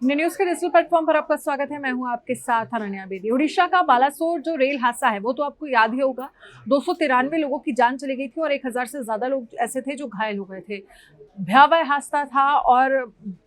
India news के digital platform पर आपका स्वागत है। मैं हूं आपके साथ अनन्या बेदी। उड़ीसा का बालासोर जो रेल हादसा है वो तो आपको याद ही होगा। 293 लोगों की जान चली गई थी और 1000 से ज्यादा लोग ऐसे थे जो घायल हो गए थे। भयावह हादसा था और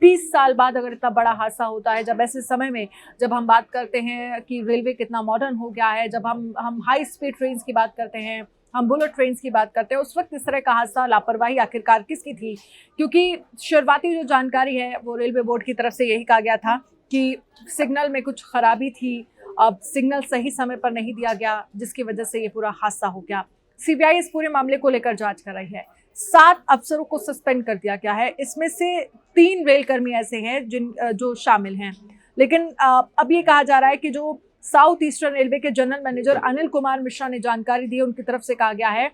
20 साल बाद अगर इतना बड़ा हादसा होता है, जब ऐसे समय में जब हम बात करते हैं कि रेलवे कितना मॉडर्न हो गया है, जब हम हाई स्पीड ट्रेन की बात करते हैं, हम बुलेट ट्रेन की बात करते हैं, उस वक्त इस तरह का हादसा, लापरवाही आखिरकार किसकी थी? क्योंकि शुरुआती जो जानकारी है वो रेलवे बोर्ड की तरफ से यही कहा गया था कि सिग्नल में कुछ खराबी थी, अब सिग्नल सही समय पर नहीं दिया गया, जिसकी वजह से ये पूरा हादसा हो गया। सीबीआई इस पूरे मामले को लेकर जांच कर रही है। 7 अफसरों को सस्पेंड कर दिया गया है। इसमें से 3 रेलकर्मी ऐसे हैं जो शामिल हैं। लेकिन अब ये कहा जा रहा है कि जो साउथ ईस्टर्न रेलवे के जनरल मैनेजर अनिल कुमार मिश्रा ने जानकारी दी, उनकी तरफ से कहा गया है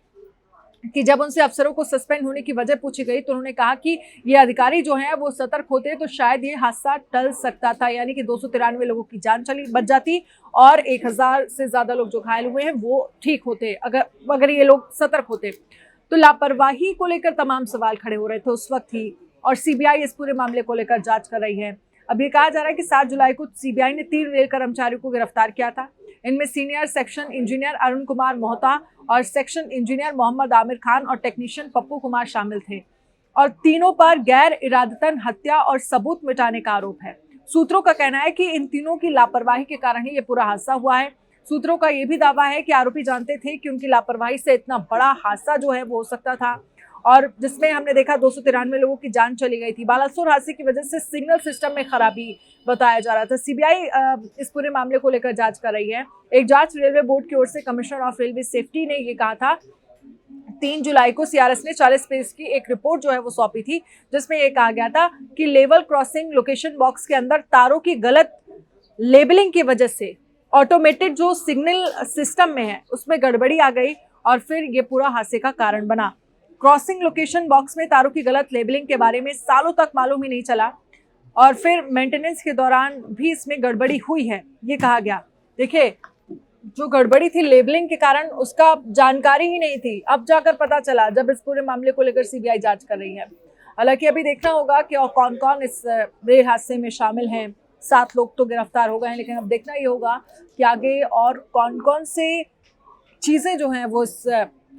कि जब उनसे अफसरों को सस्पेंड होने की वजह पूछी गई तो उन्होंने कहा कि ये अधिकारी जो हैं वो सतर्क होते तो शायद ये हादसा टल सकता था, यानी कि 293 लोगों की जान बच जाती और 1000 से ज्यादा लोग जो घायल हुए हैं वो ठीक होते अगर ये लोग सतर्क होते। तो लापरवाही को लेकर तमाम सवाल खड़े हो रहे थे उस वक्त ही, और सीबीआई इस पूरे मामले को लेकर जांच कर रही है। अब ये कहा जा रहा है कि 7 जुलाई को सीबीआई ने 3 रेल कर्मचारियों को गिरफ्तार किया था। इनमें senior section engineer Arun Kumar Mohta और सेक्शन इंजीनियर मोहम्मद आमिर खान और टेक्नीशियन पप्पू कुमार शामिल थे, और तीनों पर गैर इरादतन हत्या और सबूत मिटाने का आरोप है। सूत्रों का कहना है कि इन तीनों की लापरवाही के कारण ही ये पूरा हादसा हुआ है। सूत्रों का ये भी दावा है कि आरोपी जानते थे कि उनकी लापरवाही से इतना बड़ा हादसा जो है वो हो सकता था, और जिसमें हमने देखा 293 लोगों की जान चली गई थी। बालासोर हादसे की वजह से सिग्नल सिस्टम में खराबी बताया जा रहा था। सीबीआई इस पूरे मामले को लेकर जांच कर रही है। एक जांच रेलवे बोर्ड की ओर से कमिश्नर ऑफ रेलवे सेफ्टी ने ये कहा था, 3 जुलाई को सीआरएस ने 40 पेज की एक रिपोर्ट जो है वो सौंपी थी, जिसमें ये कहा गया था कि लेवल क्रॉसिंग लोकेशन बॉक्स के अंदर तारों की गलत लेबलिंग की वजह से ऑटोमेटेड जो सिग्नल सिस्टम में है उसमें गड़बड़ी आ गई और फिर ये पूरा हादसे का कारण बना। क्रॉसिंग लोकेशन बॉक्स में तारों की गलत लेबलिंग के बारे में सालों तक मालूम ही नहीं चला, और फिर मेंटेनेंस के दौरान भी इसमें गड़बड़ी हुई है, ये कहा गया। देखिए, जो गड़बड़ी थी लेबलिंग के कारण, उसका जानकारी ही नहीं थी, अब जाकर पता चला जब इस पूरे मामले को लेकर सीबीआई जांच कर रही है। हालांकि अभी देखना होगा कि और कौन कौन इस रेल हादसे में शामिल हैं। 7 लोग तो गिरफ्तार हो गए हैं, लेकिन अब देखना ये होगा कि आगे और कौन कौन से चीजें जो हैं वो इस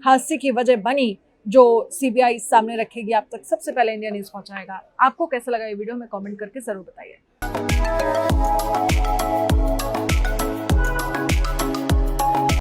हादसे की वजह बनी, जो सीबीआई सामने रखेगी, आप तक सबसे पहले इंडिया न्यूज पहुंचाएगा। आपको कैसा लगा ये वीडियो, में कमेंट करके जरूर बताइए।